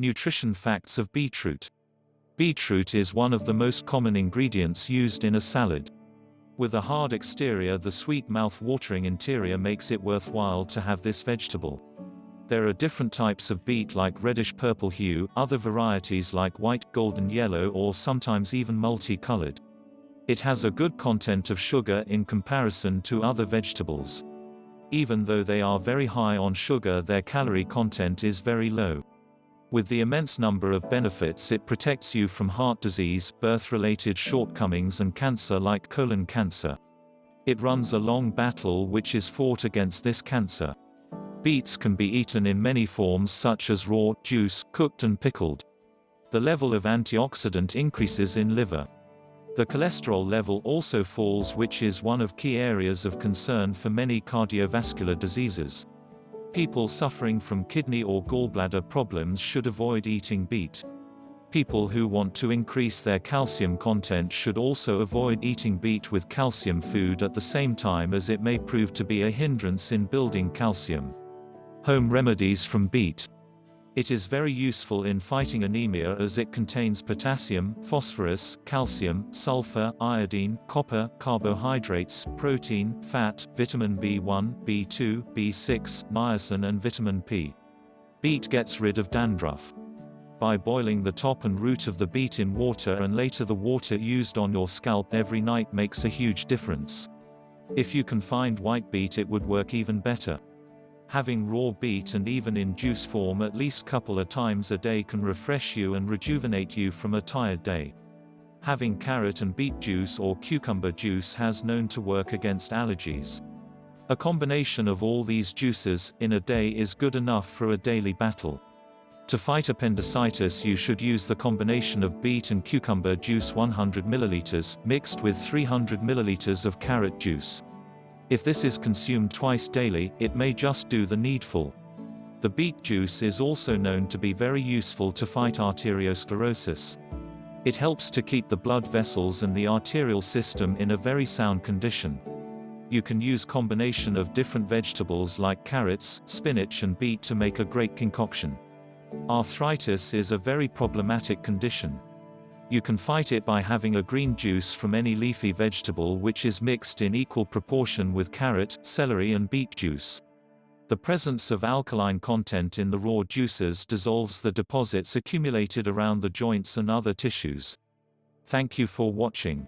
Nutrition facts of beetroot. Beetroot is one of the most common ingredients used in a salad. With a hard exterior, the sweet mouth-watering interior makes it worthwhile to have this vegetable. There are different types of beet like reddish-purple hue, other varieties like white, golden yellow, or sometimes even multi-colored. It has a good content of sugar in comparison to other vegetables. Even though they are very high on sugar, their calorie content is very low. With the immense number of benefits, it protects you from heart disease, birth-related shortcomings, and cancer like colon cancer. It runs a long battle which is fought against this cancer. Beets can be eaten in many forms such as raw, juice, cooked and pickled. The level of antioxidant increases in liver. The cholesterol level also falls, which is one of key areas of concern for many cardiovascular diseases. People suffering from kidney or gallbladder problems should avoid eating beet. People who want to increase their calcium content should also avoid eating beet with calcium food at the same time, as it may prove to be a hindrance in building calcium. Home remedies from beet. It is very useful in fighting anemia as it contains potassium, phosphorus, calcium, sulfur, iodine, copper, carbohydrates, protein, fat, vitamin B1, B2, B6, niacin and vitamin P. Beet gets rid of dandruff. By boiling the top and root of the beet in water and later the water used on your scalp every night makes a huge difference. If you can find white beet, it would work even better. Having raw beet, and even in juice form, at least couple of times a day can refresh you and rejuvenate you from a tired day. Having carrot and beet juice or cucumber juice has known to work against allergies. A combination of all these juices in a day is good enough for a daily battle. To fight appendicitis, you should use the combination of beet and cucumber juice 100 ml mixed with 300 ml of carrot juice. If this is consumed twice daily, it may just do the needful. The beet juice is also known to be very useful to fight arteriosclerosis. It helps to keep the blood vessels and the arterial system in a very sound condition. You can use combination of different vegetables like carrots, spinach and beet to make a great concoction. Arthritis is a very problematic condition. You can fight it by having a green juice from any leafy vegetable which is mixed in equal proportion with carrot, celery and beet juice. The presence of alkaline content in the raw juices dissolves the deposits accumulated around the joints and other tissues. Thank you for watching.